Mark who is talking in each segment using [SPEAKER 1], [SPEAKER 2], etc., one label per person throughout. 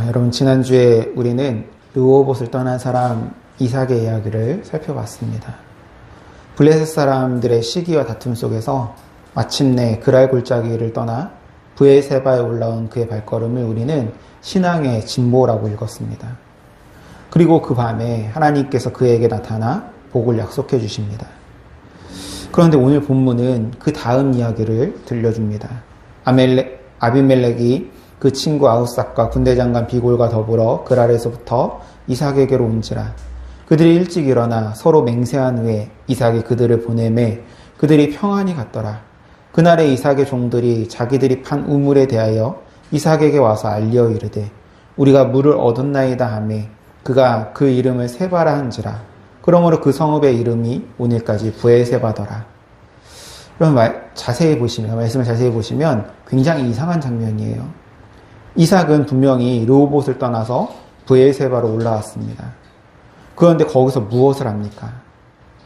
[SPEAKER 1] 여러분 지난주에 우리는 르호봇을 떠난 사람 이삭의 이야기를 살펴봤습니다. 블레셋 사람들의 시기와 다툼 속에서 마침내 그랄 골짜기를 떠나 브엘세바에 올라온 그의 발걸음을 우리는 신앙의 진보라고 읽었습니다. 그리고 그 밤에 하나님께서 그에게 나타나 복을 약속해 주십니다. 그런데 오늘 본문은 그 다음 이야기를 들려줍니다. 아비멜렉이 그 친구 아우삭과 군대장관 비골과 더불어 그랄에서부터 이삭에게로 온지라. 그들이 일찍 일어나 서로 맹세한 후에 이삭이 그들을 보내매 그들이 평안히 갔더라. 그날에 이삭의 종들이 자기들이 판 우물에 대하여 이삭에게 와서 알려 이르되 우리가 물을 얻었나이다 하매 그가 그 이름을 세바라 한지라. 그러므로 그 성읍의 이름이 오늘까지 브엘세바더라. 그럼 말씀을 자세히 보시면 굉장히 이상한 장면이에요. 이삭은 분명히 르호봇을 떠나서 브엘세바로 올라왔습니다. 그런데 거기서 무엇을 합니까?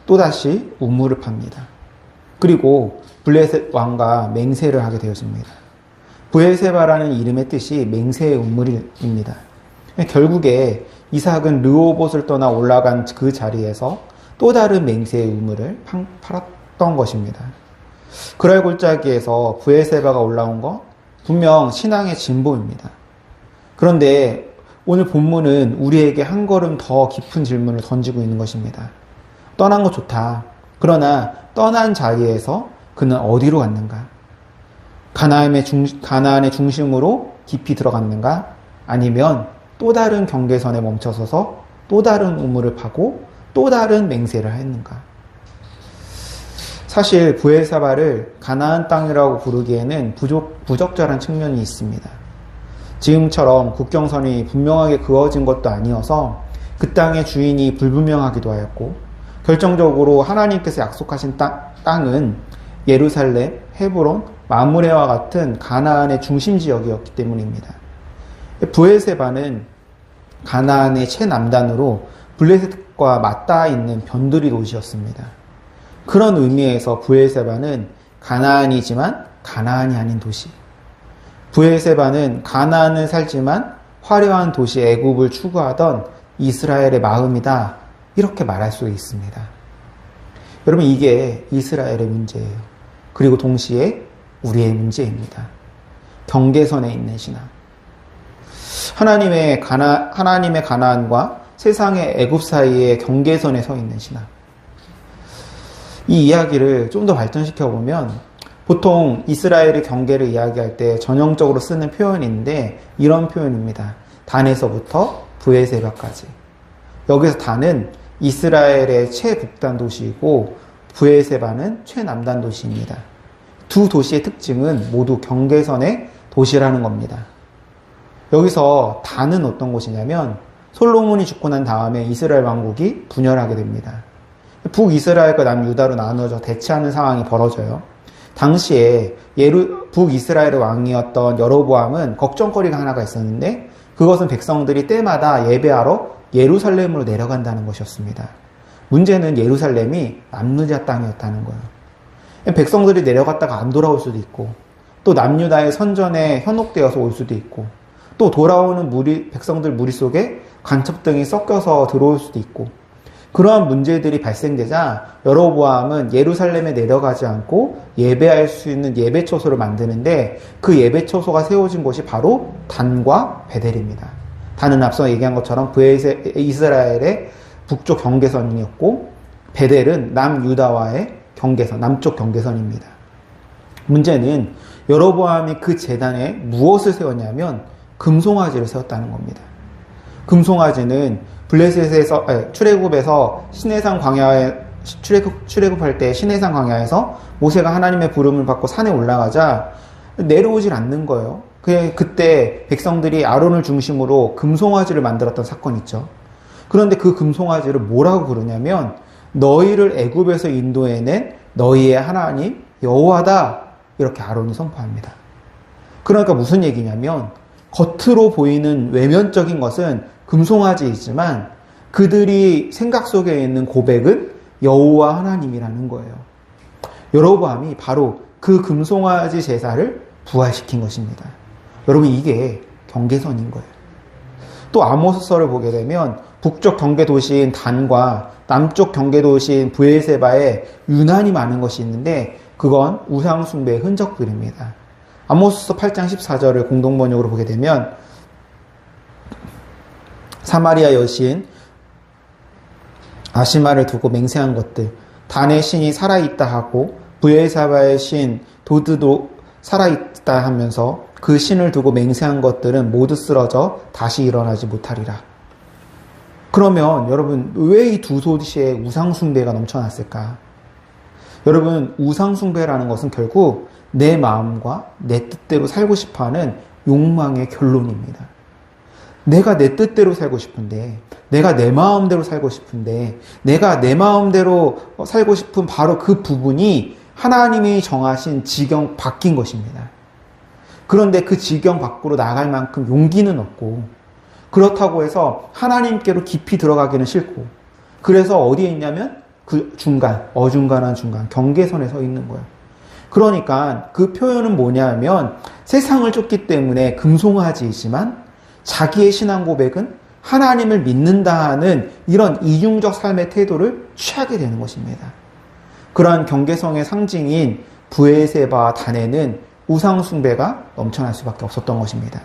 [SPEAKER 1] 또다시 우물을 팝니다. 그리고 블레셋 왕과 맹세를 하게 되었습니다. 브엘세바라는 이름의 뜻이 맹세의 우물입니다. 결국에 이삭은 르호봇을 떠나 올라간 그 자리에서 또 다른 맹세의 우물을 팔았던 것입니다. 그랄 골짜기에서 브엘세바가 올라온 건 분명 신앙의 진보입니다. 그런데 오늘 본문은 우리에게 한 걸음 더 깊은 질문을 던지고 있는 것입니다. 떠난 거 좋다. 그러나 떠난 자리에서 그는 어디로 갔는가? 가나안의 중심으로 깊이 들어갔는가? 아니면 또 다른 경계선에 멈춰서서 또 다른 우물을 파고 또 다른 맹세를 했는가? 사실 브엘세바를 가나안 땅이라고 부르기에는 부적절한 측면이 있습니다. 지금처럼 국경선이 분명하게 그어진 것도 아니어서 그 땅의 주인이 불분명하기도 하였고 결정적으로 하나님께서 약속하신 땅은 예루살렘, 헤브론, 마므레와 같은 가나안의 중심 지역이었기 때문입니다. 브엘세바는 가나안의 최남단으로 블레셋과 맞닿아 있는 변두리 도시였습니다. 그런 의미에서 브엘세바는 가나안이지만 가나안이 아닌 도시. 브엘세바는 가나안을 살지만 화려한 도시 애굽을 추구하던 이스라엘의 마음이다. 이렇게 말할 수 있습니다. 여러분 이게 이스라엘의 문제예요. 그리고 동시에 우리의 문제입니다. 경계선에 있는 신앙. 하나님의 가나안과 세상의 애굽 사이의 경계선에 서 있는 신앙. 이 이야기를 좀 더 발전시켜 보면 보통 이스라엘의 경계를 이야기할 때 전형적으로 쓰는 표현인데 이런 표현입니다. 단에서부터 브엘세바까지. 여기서 단은 이스라엘의 최북단 도시이고 브엘세바는 최남단 도시입니다. 두 도시의 특징은 모두 경계선의 도시라는 겁니다. 여기서 단은 어떤 곳이냐면 솔로몬이 죽고 난 다음에 이스라엘 왕국이 분열하게 됩니다. 북이스라엘과 남유다로 나누어져 대치하는 상황이 벌어져요. 당시에 북이스라엘의 왕이었던 여로보암은 걱정거리가 하나가 있었는데 그것은 백성들이 때마다 예배하러 예루살렘으로 내려간다는 것이었습니다. 문제는 예루살렘이 남유다 땅이었다는 거예요. 백성들이 내려갔다가 안 돌아올 수도 있고 또 남유다의 선전에 현혹되어서 올 수도 있고 또 돌아오는 백성들 무리 속에 간첩등이 섞여서 들어올 수도 있고 그러한 문제들이 발생되자 여로보암은 예루살렘에 내려가지 않고 예배할 수 있는 예배초소를 만드는데 그 예배초소가 세워진 곳이 바로 단과 베델입니다. 단은 앞서 얘기한 것처럼 이스라엘의 북쪽 경계선이었고 베델은 남유다와의 경계선, 남쪽 경계선입니다. 문제는 여로보암이 그 제단에 무엇을 세웠냐면 금송아지를 세웠다는 겁니다. 금송아지는 블레셋에서 출애굽에서 시내산 광야에 출애굽할 때 시내산 광야에서 모세가 하나님의 부름을 받고 산에 올라가자 내려오질 않는 거예요. 그때 백성들이 아론을 중심으로 금송아지를 만들었던 사건이 있죠. 그런데 그 금송아지를 뭐라고 부르냐면 너희를 애굽에서 인도해낸 너희의 하나님 여호와다 이렇게 아론이 선포합니다. 그러니까 무슨 얘기냐면 겉으로 보이는 외면적인 것은 금송아지이지만 그들이 생각 속에 있는 고백은 여호와 하나님이라는 거예요. 여로보암이 바로 그 금송아지 제사를 부활시킨 것입니다. 여러분 이게 경계선인 거예요. 또 아모스서를 보게 되면 북쪽 경계 도시인 단과 남쪽 경계 도시인 브엘세바에 유난히 많은 것이 있는데 그건 우상 숭배의 흔적들입니다. 아모스서 8장 14절을 공동번역으로 보게 되면 사마리아 여신 아시마를 두고 맹세한 것들, 단의 신이 살아있다 하고 브엘세바의 신 도드도 살아있다 하면서 그 신을 두고 맹세한 것들은 모두 쓰러져 다시 일어나지 못하리라. 그러면 여러분 왜 이 두 도시에 우상숭배가 넘쳐났을까? 여러분 우상숭배라는 것은 결국 내 마음과 내 뜻대로 살고 싶어하는 욕망의 결론입니다. 내가 내 뜻대로 살고 싶은데, 내가 내 마음대로 살고 싶은데, 내가 내 마음대로 살고 싶은 바로 그 부분이 하나님이 정하신 지경 밖인 것입니다. 그런데 그 지경 밖으로 나갈 만큼 용기는 없고, 그렇다고 해서 하나님께로 깊이 들어가기는 싫고, 그래서 어디에 있냐면 그 중간, 어중간한 중간, 경계선에 서 있는 거예요. 그러니까 그 표현은 뭐냐면 세상을 쫓기 때문에 금송아지이지만 자기의 신앙 고백은 하나님을 믿는다는 이런 이중적 삶의 태도를 취하게 되는 것입니다. 그러한 경계성의 상징인 브엘세바와 단에는 우상숭배가 넘쳐날 수밖에 없었던 것입니다.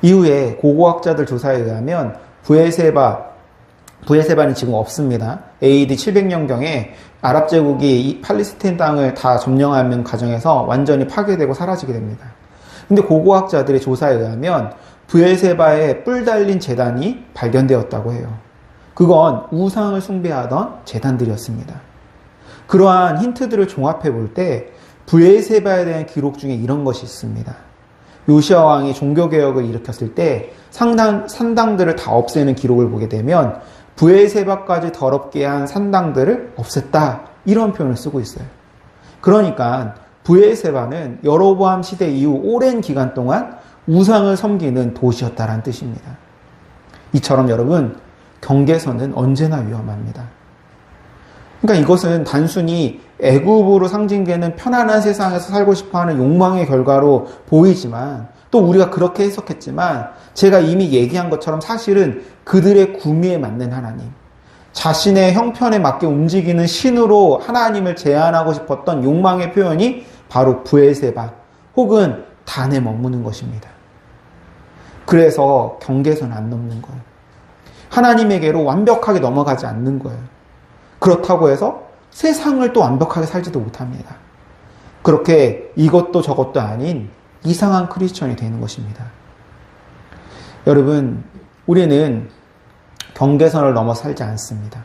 [SPEAKER 1] 이후에 고고학자들 조사에 의하면 브엘세바는 지금 없습니다. AD 700년경에 아랍 제국이 이 팔레스타인 땅을 다 점령하는 과정에서 완전히 파괴되고 사라지게 됩니다. 근데 고고학자들의 조사에 의하면 브엘세바에 뿔 달린 제단이 발견되었다고 해요. 그건 우상을 숭배하던 제단들이었습니다. 그러한 힌트들을 종합해 볼 때 브엘세바에 대한 기록 중에 이런 것이 있습니다. 요시아 왕이 종교개혁을 일으켰을 때 산당들을 다 없애는 기록을 보게 되면 브엘세바까지 더럽게 한 산당들을 없앴다, 이런 표현을 쓰고 있어요. 그러니까 브엘세바는 여로보암 시대 이후 오랜 기간 동안 우상을 섬기는 도시였다라는 뜻입니다. 이처럼 여러분, 경계선은 언제나 위험합니다. 그러니까 이것은 단순히 애굽으로 상징되는 편안한 세상에서 살고 싶어하는 욕망의 결과로 보이지만, 또 우리가 그렇게 해석했지만 제가 이미 얘기한 것처럼 사실은 그들의 구미에 맞는 하나님, 자신의 형편에 맞게 움직이는 신으로 하나님을 제안하고 싶었던 욕망의 표현이 바로 브엘세바 혹은 단에 머무는 것입니다. 그래서 경계선 안 넘는 거예요. 하나님에게로 완벽하게 넘어가지 않는 거예요. 그렇다고 해서 세상을 또 완벽하게 살지도 못합니다. 그렇게 이것도 저것도 아닌 이상한 크리스천이 되는 것입니다. 여러분, 우리는 경계선을 넘어 살지 않습니다.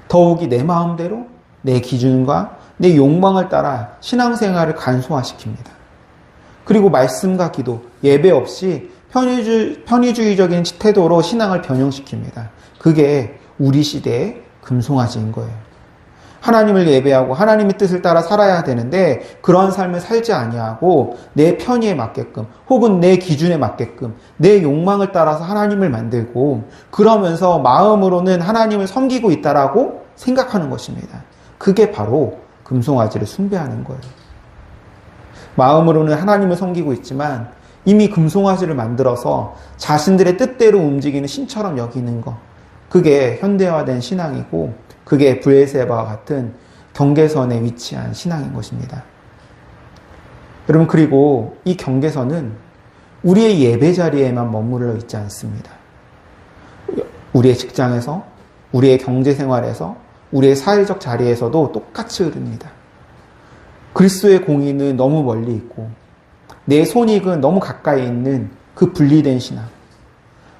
[SPEAKER 1] 더욱이 내 마음대로 내 기준과 내 욕망을 따라 신앙생활을 간소화시킵니다. 그리고 말씀과 기도, 예배 없이 편의주의적인 태도로 신앙을 변형시킵니다. 그게 우리 시대의 금송아지인 거예요. 하나님을 예배하고 하나님의 뜻을 따라 살아야 되는데 그런 삶을 살지 아니하고 내 편의에 맞게끔 혹은 내 기준에 맞게끔 내 욕망을 따라서 하나님을 만들고 그러면서 마음으로는 하나님을 섬기고 있다라고 생각하는 것입니다. 그게 바로 금송아지를 숭배하는 거예요. 마음으로는 하나님을 섬기고 있지만 이미 금송아지를 만들어서 자신들의 뜻대로 움직이는 신처럼 여기는 것, 그게 현대화된 신앙이고 그게 브엘세바와 같은 경계선에 위치한 신앙인 것입니다. 여러분, 그리고 이 경계선은 우리의 예배 자리에만 머물러 있지 않습니다. 우리의 직장에서, 우리의 경제생활에서, 우리의 사회적 자리에서도 똑같이 흐릅니다. 그리스도의 공의는 너무 멀리 있고 내 손익은 너무 가까이 있는 그 분리된 신앙,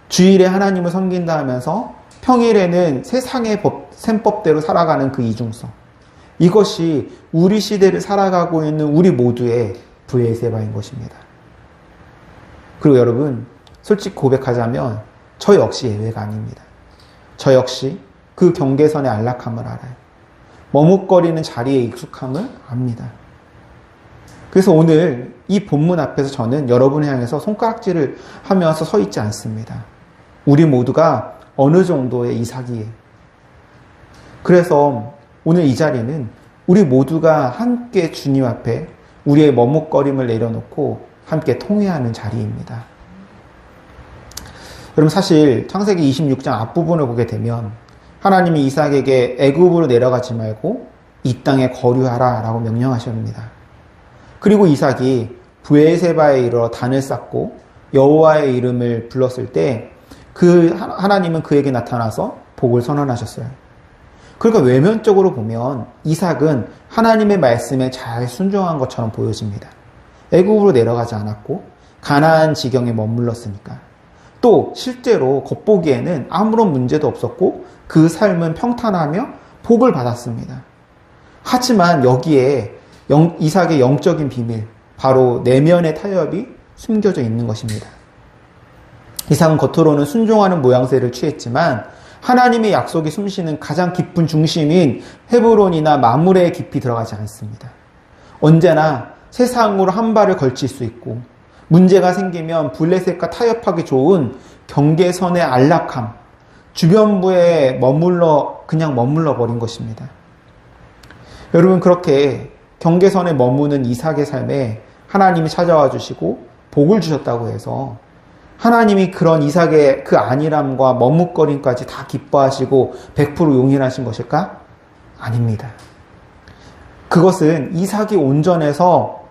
[SPEAKER 1] 주일에 하나님을 섬긴다 하면서 평일에는 세상의 셈법대로 살아가는 그 이중성, 이것이 우리 시대를 살아가고 있는 우리 모두의 브엘세바인 것입니다. 그리고 여러분, 솔직히 고백하자면 저 역시 예외가 아닙니다. 저 역시 그 경계선의 안락함을 알아요. 머뭇거리는 자리에 익숙함을 압니다. 그래서 오늘 이 본문 앞에서 저는 여러분을 향해서 손가락질을 하면서 서 있지 않습니다. 우리 모두가 어느 정도의 이삭이에요. 그래서 오늘 이 자리는 우리 모두가 함께 주님 앞에 우리의 머뭇거림을 내려놓고 함께 통회하는 자리입니다. 그럼 사실 창세기 26장 앞부분을 보게 되면 하나님이 이삭에게 애굽으로 내려가지 말고 이 땅에 거류하라 라고 명령하십니다. 그리고 이삭이 브에세바에 이르러 단을 쌓고 여호와의 이름을 불렀을 때 하나님은 그에게 나타나서 복을 선언하셨어요. 그러니까 외면적으로 보면 이삭은 하나님의 말씀에 잘 순종한 것처럼 보여집니다. 애굽으로 내려가지 않았고 가나안 지경에 머물렀으니까. 또 실제로 겉보기에는 아무런 문제도 없었고 그 삶은 평탄하며 복을 받았습니다. 하지만 여기에 이삭의 영적인 비밀, 바로 내면의 타협이 숨겨져 있는 것입니다. 이삭은 겉으로는 순종하는 모양새를 취했지만 하나님의 약속이 숨쉬는 가장 깊은 중심인 헤브론이나 마므레에 깊이 들어가지 않습니다. 언제나 세상으로 한 발을 걸칠 수 있고 문제가 생기면 블레셋과 타협하기 좋은 경계선의 안락함, 주변부에 그냥 머물러 버린 것입니다. 여러분, 그렇게 경계선에 머무는 이삭의 삶에 하나님이 찾아와 주시고 복을 주셨다고 해서 하나님이 그런 이삭의 그 안일함과 머뭇거림까지 다 기뻐하시고 100% 용인하신 것일까? 아닙니다. 그것은 이삭이 온전해서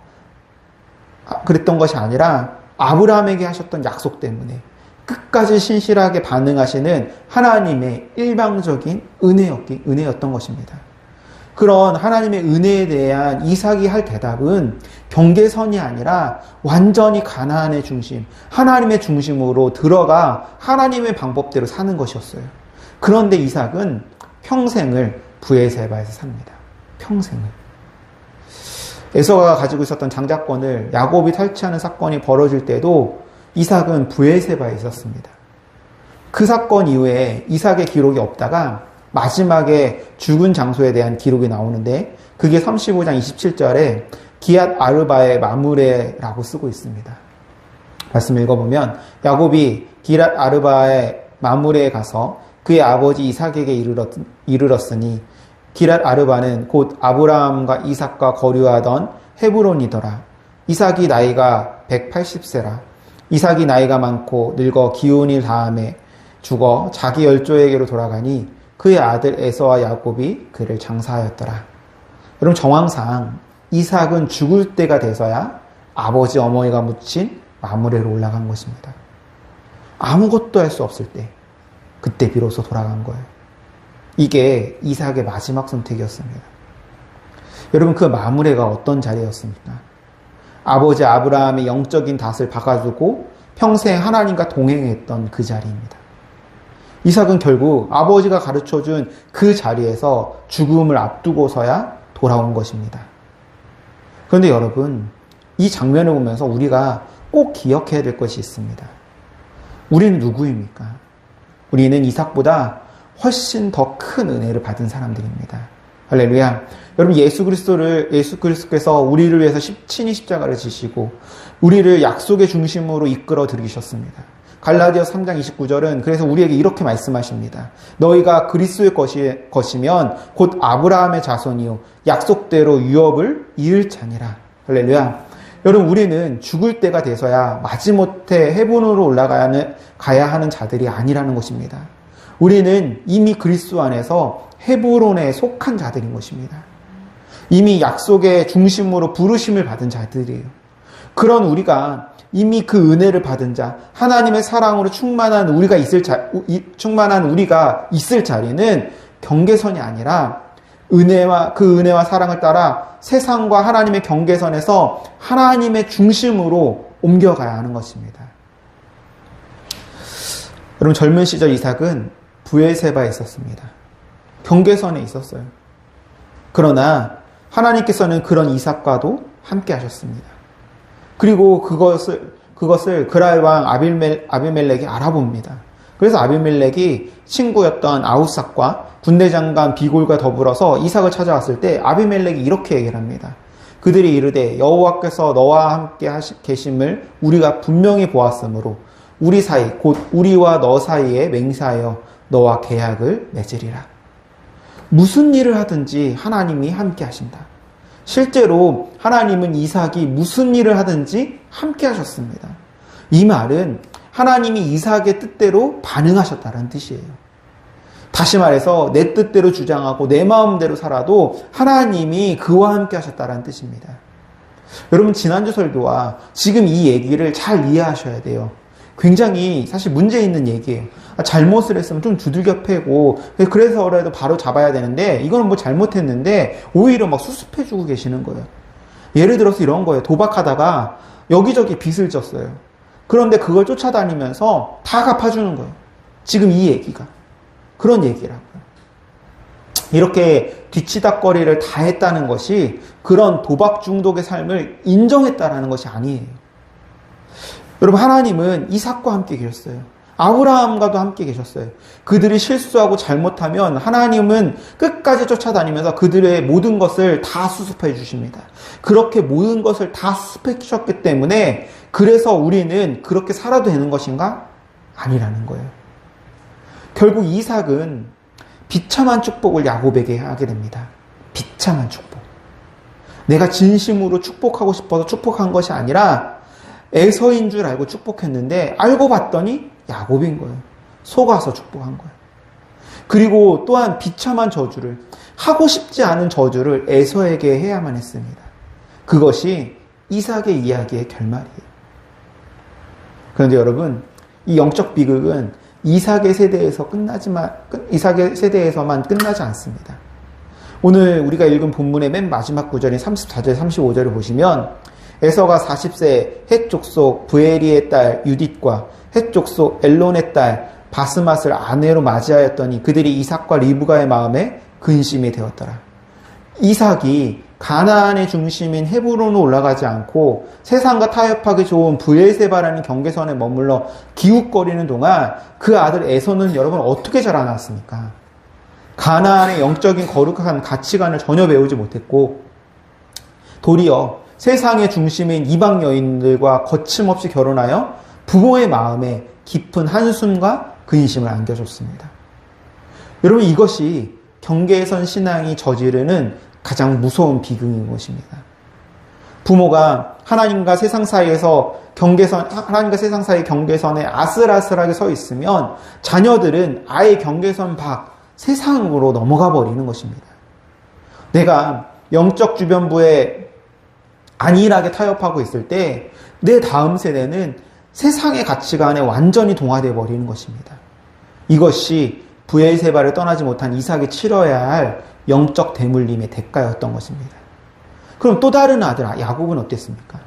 [SPEAKER 1] 그랬던 것이 아니라 아브라함에게 하셨던 약속 때문에 끝까지 신실하게 반응하시는 하나님의 일방적인 은혜였던 것입니다. 그런 하나님의 은혜에 대한 이삭이 할 대답은 경계선이 아니라 완전히 가나안의 중심, 하나님의 중심으로 들어가 하나님의 방법대로 사는 것이었어요. 그런데 이삭은 평생을 브에세바에서 삽니다. 평생을. 에서가 가지고 있었던 장자권을 야곱이 탈취하는 사건이 벌어질 때도 이삭은 브에세바에 있었습니다. 그 사건 이후에 이삭의 기록이 없다가 마지막에 죽은 장소에 대한 기록이 나오는데 그게 35장 27절에 기앗 아르바의 마므레라고 쓰고 있습니다. 말씀 읽어보면 야곱이 기앗 아르바의 마므레에 가서 그의 아버지 이삭에게 이르렀으니 기앗 아르바는 곧 아브라함과 이삭과 거류하던 헤브론이더라. 이삭이 나이가 180세라. 이삭이 나이가 많고 늙어 기운이 다함에 죽어 자기 열조에게로 돌아가니 그의 아들 에서와 야곱이 그를 장사하였더라. 여러분, 정황상 이삭은 죽을 때가 돼서야 아버지 어머니가 묻힌 마므레로 올라간 것입니다. 아무것도 할 수 없을 때, 그때 비로소 돌아간 거예요. 이게 이삭의 마지막 선택이었습니다. 여러분, 그 마므레가 어떤 자리였습니까? 아버지 아브라함의 영적인 덫을 박아주고 평생 하나님과 동행했던 그 자리입니다. 이삭은 결국 아버지가 가르쳐준 그 자리에서 죽음을 앞두고서야 돌아온 것입니다. 그런데 여러분, 이 장면을 보면서 우리가 꼭 기억해야 될 것이 있습니다. 우리는 누구입니까? 우리는 이삭보다 훨씬 더 큰 은혜를 받은 사람들입니다. 할렐루야. 여러분, 예수 그리스도께서 우리를 위해서 친히 십자가를 지시고 우리를 약속의 중심으로 이끌어 들이셨습니다. 갈라디아 3장 29절은 그래서 우리에게 이렇게 말씀하십니다. 너희가 그리스도의 것이면 곧 아브라함의 자손이요 약속대로 유업을 이을 자니라. 할렐루야. 여러분, 우리는 죽을 때가 돼서야 마지못해 헤븐으로 가야 하는 자들이 아니라는 것입니다. 우리는 이미 그리스도 안에서 헤브론에 속한 자들인 것입니다. 이미 약속의 중심으로 부르심을 받은 자들이에요. 그런 우리가 이미 그 은혜를 받은 자, 하나님의 사랑으로 충만한 우리가 있을 자리는 경계선이 아니라 그 은혜와 사랑을 따라 세상과 하나님의 경계선에서 하나님의 중심으로 옮겨가야 하는 것입니다. 여러분, 젊은 시절 이삭은 브에세바에 있었습니다. 경계선에 있었어요. 그러나 하나님께서는 그런 이삭과도 함께 하셨습니다. 그리고 그것을 그랄 왕 아비멜렉이 알아봅니다. 그래서 아비멜렉이 친구였던 아우삭과 군대 장관 비골과 더불어서 이삭을 찾아왔을 때 아비멜렉이 이렇게 얘기를 합니다. 그들이 이르되 여호와께서 너와 함께 계심을 우리가 분명히 보았으므로 우리 사이 곧 우리와 너 사이에 맹세하여 너와 계약을 맺으리라. 무슨 일을 하든지 하나님이 함께 하신다. 실제로 하나님은 이삭이 무슨 일을 하든지 함께 하셨습니다. 이 말은 하나님이 이삭의 뜻대로 반응하셨다는 뜻이에요. 다시 말해서 내 뜻대로 주장하고 내 마음대로 살아도 하나님이 그와 함께 하셨다는 뜻입니다. 여러분, 지난주 설교와 지금 이 얘기를 잘 이해하셔야 돼요. 굉장히 사실 문제 있는 얘기예요. 잘못을 했으면 좀 두들겨 패고 그래서라도 바로 잡아야 되는데 이거는 뭐 잘못했는데 오히려 막 수습해주고 계시는 거예요. 예를 들어서 이런 거예요. 도박하다가 여기저기 빚을 졌어요. 그런데 그걸 쫓아다니면서 다 갚아주는 거예요. 지금 이 얘기가 그런 얘기라고요. 이렇게 뒤치다꺼리를 다 했다는 것이 그런 도박 중독의 삶을 인정했다라는 것이 아니에요. 여러분, 하나님은 이삭과 함께 계셨어요. 아브라함과도 함께 계셨어요. 그들이 실수하고 잘못하면 하나님은 끝까지 쫓아다니면서 그들의 모든 것을 다 수습해 주십니다. 그렇게 모든 것을 다 수습해 주셨기 때문에 그래서 우리는 그렇게 살아도 되는 것인가? 아니라는 거예요. 결국 이삭은 비참한 축복을 야곱에게 하게 됩니다. 비참한 축복. 내가 진심으로 축복하고 싶어서 축복한 것이 아니라 에서인 줄 알고 축복했는데 알고 봤더니 야곱인 거예요. 속아서 축복한 거예요. 그리고 또한 비참한 저주를, 하고 싶지 않은 저주를 에서에게 해야만 했습니다. 그것이 이삭의 이야기의 결말이에요. 그런데 여러분, 이 영적 비극은 이삭의 세대에서만 끝나지 않습니다. 오늘 우리가 읽은 본문의 맨 마지막 구절인 34절, 35절을 보시면 에서가 40세 헷 족속 브에리의 딸 유딧과 헷 족속 엘론의 딸 바스맛을 아내로 맞이하였더니 그들이 이삭과 리브가의 마음에 근심이 되었더라. 이삭이 가나안의 중심인 헤브론으로 올라가지 않고 세상과 타협하기 좋은 브엘세바라는 경계선에 머물러 기웃거리는 동안 그 아들 에서는 여러분 어떻게 자라났습니까? 가나안의 영적인 거룩한 가치관을 전혀 배우지 못했고 도리어 세상의 중심인 이방 여인들과 거침없이 결혼하여 부모의 마음에 깊은 한숨과 근심을 안겨줬습니다. 여러분, 이것이 경계선 신앙이 저지르는 가장 무서운 비극인 것입니다. 부모가 하나님과 세상 사이의 경계선에 아슬아슬하게 서 있으면 자녀들은 아예 경계선 밖 세상으로 넘어가 버리는 것입니다. 내가 영적 주변부에 안일하게 타협하고 있을 때 내 다음 세대는 세상의 가치관에 완전히 동화되어 버리는 것입니다. 이것이 브엘세바를 떠나지 못한 이삭이 치러야 할 영적 대물림의 대가였던 것입니다. 그럼 또 다른 아들 야곱은 어땠습니까?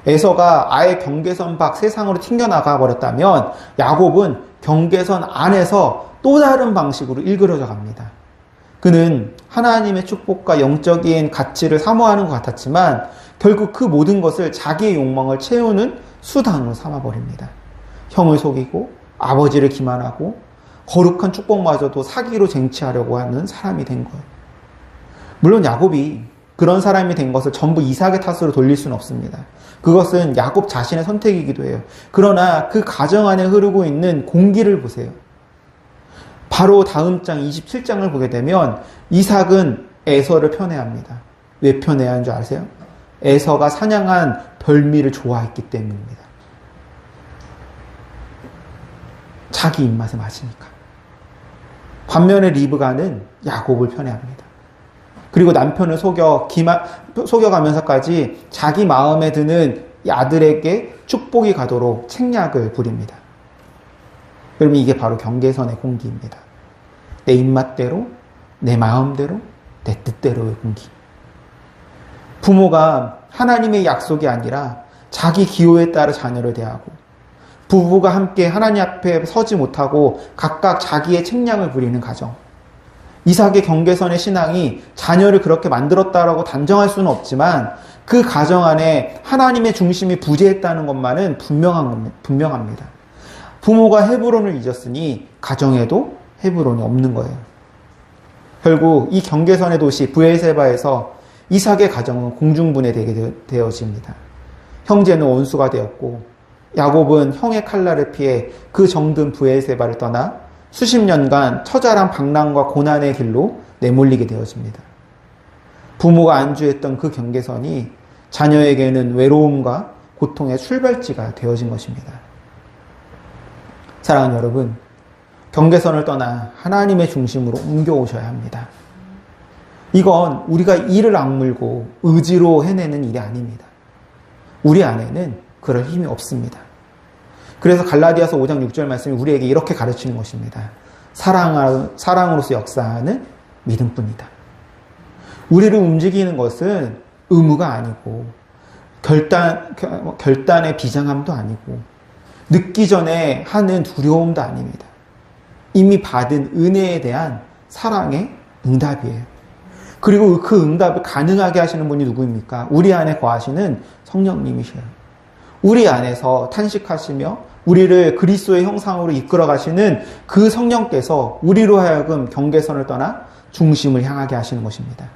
[SPEAKER 1] 에서가 아예 경계선 밖 세상으로 튕겨나가 버렸다면 야곱은 경계선 안에서 또 다른 방식으로 일그러져 갑니다. 그는 하나님의 축복과 영적인 가치를 사모하는 것 같았지만 결국 그 모든 것을 자기의 욕망을 채우는 수단으로 삼아버립니다. 형을 속이고 아버지를 기만하고 거룩한 축복마저도 사기로 쟁취하려고 하는 사람이 된 거예요. 물론 야곱이 그런 사람이 된 것을 전부 이삭의 탓으로 돌릴 수는 없습니다. 그것은 야곱 자신의 선택이기도 해요. 그러나 그 가정 안에 흐르고 있는 공기를 보세요. 바로 다음 장 27장을 보게 되면 이삭은 에서를 편애합니다. 왜 편애하는 줄 아세요? 에서가 사냥한 별미를 좋아했기 때문입니다. 자기 입맛에 맞으니까. 반면에 리브가는 야곱을 편애합니다. 그리고 남편을 속여가면서까지 자기 마음에 드는 아들에게 축복이 가도록 책략을 부립니다. 여러분, 이게 바로 경계선의 공기입니다. 내 입맛대로, 내 마음대로, 내 뜻대로의 공기. 부모가 하나님의 약속이 아니라 자기 기호에 따라 자녀를 대하고 부부가 함께 하나님 앞에 서지 못하고 각각 자기의 책략을 부리는 가정. 이삭의 경계선의 신앙이 자녀를 그렇게 만들었다라고 단정할 수는 없지만 그 가정 안에 하나님의 중심이 부재했다는 것만은 분명합니다. 부모가 헤브론을 잊었으니 가정에도 헤브론이 없는 거예요. 결국 이 경계선의 도시 브엘세바에서 이삭의 가정은 공중분해되게 되어집니다. 형제는 원수가 되었고 야곱은 형의 칼날을 피해 그 정든 브엘세바를 떠나 수십 년간 처절한 방랑과 고난의 길로 내몰리게 되어집니다. 부모가 안주했던 그 경계선이 자녀에게는 외로움과 고통의 출발지가 되어진 것입니다. 사랑하는 여러분, 경계선을 떠나 하나님의 중심으로 옮겨오셔야 합니다. 이건 우리가 이를 악물고 의지로 해내는 일이 아닙니다. 우리 안에는 그럴 힘이 없습니다. 그래서 갈라디아서 5장 6절 말씀이 우리에게 이렇게 가르치는 것입니다. 사랑으로서 역사하는 믿음뿐이다. 우리를 움직이는 것은 의무가 아니고 결단의 비장함도 아니고 늦기 전에 하는 두려움도 아닙니다. 이미 받은 은혜에 대한 사랑의 응답이에요. 그리고 그 응답을 가능하게 하시는 분이 누구입니까? 우리 안에 거하시는 성령님이셔요. 우리 안에서 탄식하시며 우리를 그리스도의 형상으로 이끌어 가시는 그 성령께서 우리로 하여금 경계선을 떠나 중심을 향하게 하시는 것입니다.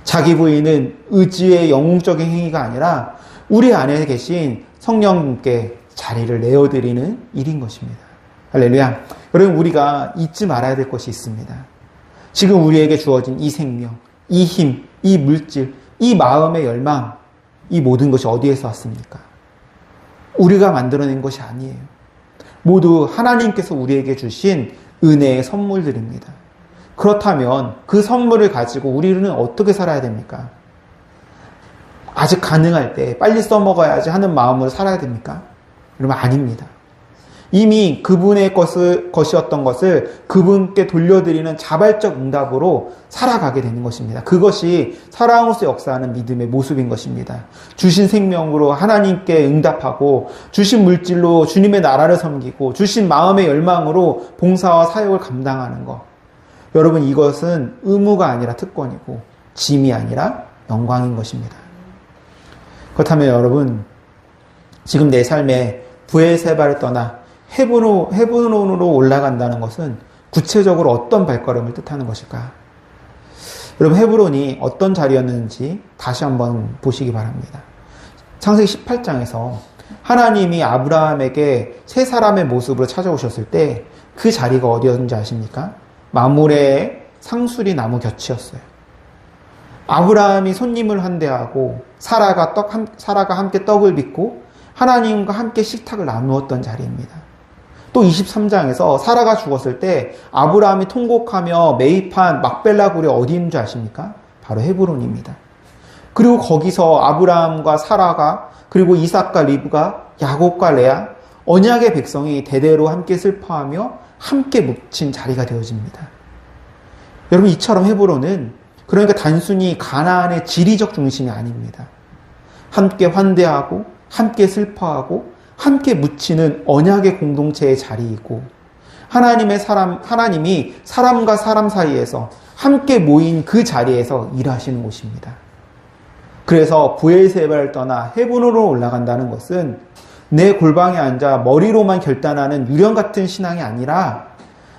[SPEAKER 1] 자기 부인은 의지의 영웅적인 행위가 아니라 우리 안에 계신 성령님께 자리를 내어드리는 일인 것입니다. 할렐루야. 여러분, 우리가 잊지 말아야 될 것이 있습니다. 지금 우리에게 주어진 이 생명, 이 힘, 이 물질, 이 마음의 열망, 이 모든 것이 어디에서 왔습니까? 우리가 만들어낸 것이 아니에요. 모두 하나님께서 우리에게 주신 은혜의 선물들입니다. 그렇다면 그 선물을 가지고 우리는 어떻게 살아야 됩니까? 아직 가능할 때 빨리 써먹어야지 하는 마음으로 살아야 됩니까? 여러분, 아닙니다. 이미 그분의 것이었던 것을 그분께 돌려드리는 자발적 응답으로 살아가게 되는 것입니다. 그것이 사랑으로서 역사하는 믿음의 모습인 것입니다. 주신 생명으로 하나님께 응답하고 주신 물질로 주님의 나라를 섬기고 주신 마음의 열망으로 봉사와 사역을 감당하는 것. 여러분, 이것은 의무가 아니라 특권이고 짐이 아니라 영광인 것입니다. 그렇다면 여러분, 지금 내 삶에 브엘세바를 떠나 헤브론으로 올라간다는 것은 구체적으로 어떤 발걸음을 뜻하는 것일까? 여러분, 헤브론이 어떤 자리였는지 다시 한번 보시기 바랍니다. 창세기 18장에서 하나님이 아브라함에게 세 사람의 모습으로 찾아오셨을 때 그 자리가 어디였는지 아십니까? 마므레의 상수리 나무 곁이었어요. 아브라함이 손님을 환대하고 사라가 함께 떡을 빚고 하나님과 함께 식탁을 나누었던 자리입니다. 또 23장에서 사라가 죽었을 때 아브라함이 통곡하며 매입한 막벨라 굴이 어디 있는 줄 아십니까? 바로 헤브론입니다. 그리고 거기서 아브라함과 사라가, 그리고 이삭과 리브가, 야곱과 레아, 언약의 백성이 대대로 함께 슬퍼하며 함께 묻힌 자리가 되어집니다. 여러분, 이처럼 헤브론은 그러니까 단순히 가나안의 지리적 중심이 아닙니다. 함께 환대하고 함께 슬퍼하고 함께 묻히는 언약의 공동체의 자리이고, 하나님이 사람과 사람 사이에서 함께 모인 그 자리에서 일하시는 곳입니다. 그래서 브엘세바를 떠나 헤브론으로 올라간다는 것은 내 골방에 앉아 머리로만 결단하는 유령 같은 신앙이 아니라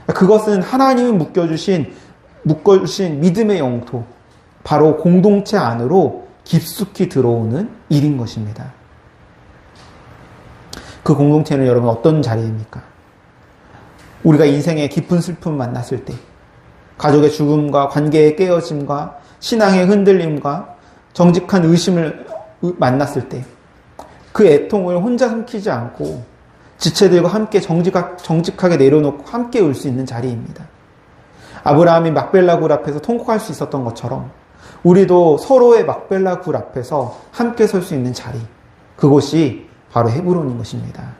[SPEAKER 1] 그것은 하나님이 묶어주신 믿음의 영토, 바로 공동체 안으로 깊숙이 들어오는 일인 것입니다. 그 공동체는 여러분 어떤 자리입니까? 우리가 인생의 깊은 슬픔 만났을 때, 가족의 죽음과 관계의 깨어짐과 신앙의 흔들림과 정직한 의심을 만났을 때, 그 애통을 혼자 삼키지 않고 지체들과 함께 정직하게 내려놓고 함께 울 수 있는 자리입니다. 아브라함이 막벨라 굴 앞에서 통곡할 수 있었던 것처럼 우리도 서로의 막벨라 굴 앞에서 함께 설 수 있는 자리, 그곳이 바로 헤브론인 것입니다.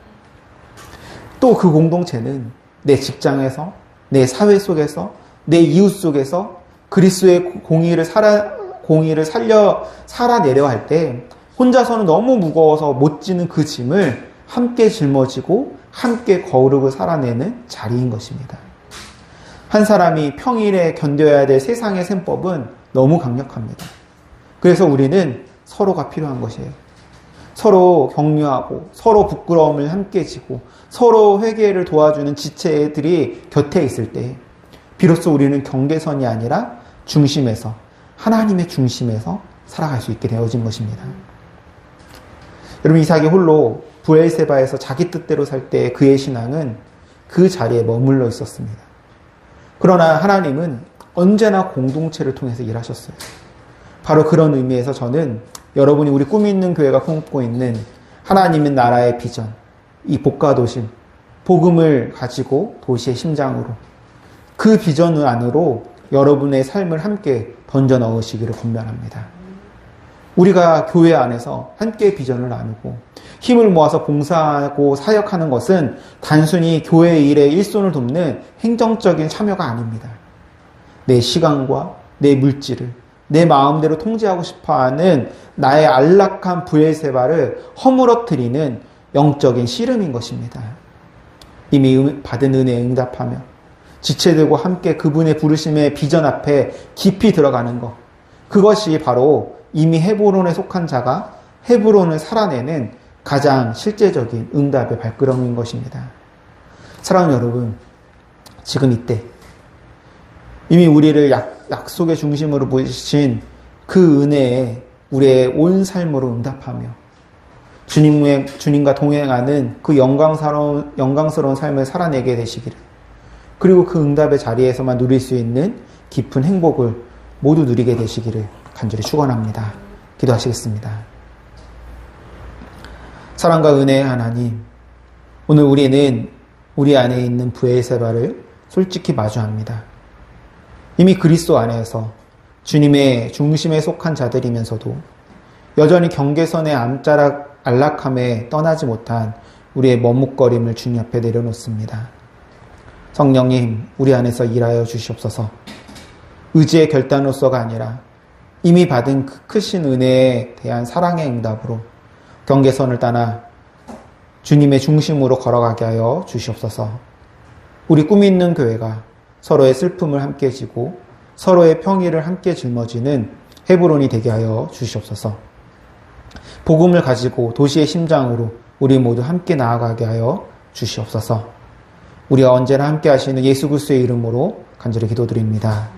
[SPEAKER 1] 또 그 공동체는 내 직장에서, 내 사회 속에서, 내 이웃 속에서 그리스도의 공의를 살아내려 할 때 혼자서는 너무 무거워서 못 지는 그 짐을 함께 짊어지고 함께 거르고 살아내는 자리인 것입니다. 한 사람이 평일에 견뎌야 될 세상의 셈법은 너무 강력합니다. 그래서 우리는 서로가 필요한 것이에요. 서로 격려하고 서로 부끄러움을 함께 지고 서로 회개를 도와주는 지체들이 곁에 있을 때 비로소 우리는 경계선이 아니라 중심에서, 하나님의 중심에서 살아갈 수 있게 되어진 것입니다. 여러분, 이삭이 홀로 브엘세바에서 자기 뜻대로 살 때 그의 신앙은 그 자리에 머물러 있었습니다. 그러나 하나님은 언제나 공동체를 통해서 일하셨어요. 바로 그런 의미에서 저는 여러분이 우리 꿈이 있는 교회가 꿈꾸고 있는 하나님의 나라의 비전, 이 복가도심, 복음을 가지고 도시의 심장으로 그 비전 안으로 여러분의 삶을 함께 던져 넣으시기를 권면합니다. 우리가 교회 안에서 함께 비전을 나누고 힘을 모아서 봉사하고 사역하는 것은 단순히 교회 일에 일손을 돕는 행정적인 참여가 아닙니다. 내 시간과 내 물질을 내 마음대로 통제하고 싶어하는 나의 안락한 브엘세바를 허물어뜨리는 영적인 씨름인 것입니다. 이미 받은 은혜에 응답하며 지체들과 함께 그분의 부르심의 비전 앞에 깊이 들어가는 것, 그것이 바로 이미 헤브론에 속한 자가 헤브론을 살아내는 가장 실제적인 응답의 발걸음인 것입니다. 사랑하는 여러분, 지금 이때 이미 우리를 약속의 중심으로 보이신 그 은혜에 우리의 온 삶으로 응답하며 주님과 동행하는 그 영광스러운 삶을 살아내게 되시기를, 그리고 그 응답의 자리에서만 누릴 수 있는 깊은 행복을 모두 누리게 되시기를 간절히 축원합니다. 기도하시겠습니다. 사랑과 은혜의 하나님, 오늘 우리는 우리 안에 있는 브엘세바를 솔직히 마주합니다. 이미 그리스도 안에서 주님의 중심에 속한 자들이면서도 여전히 경계선의 암자락 안락함에 떠나지 못한 우리의 머뭇거림을 주님 앞에 내려놓습니다. 성령님, 우리 안에서 일하여 주시옵소서. 의지의 결단으로서가 아니라 이미 받은 그 크신 은혜에 대한 사랑의 응답으로 경계선을 떠나 주님의 중심으로 걸어가게 하여 주시옵소서. 우리 꿈이 있는 교회가 서로의 슬픔을 함께 지고 서로의 평의를 함께 짊어지는 헤브론이 되게 하여 주시옵소서. 복음을 가지고 도시의 심장으로 우리 모두 함께 나아가게 하여 주시옵소서. 우리와 언제나 함께 하시는 예수 그리스도의 이름으로 간절히 기도드립니다.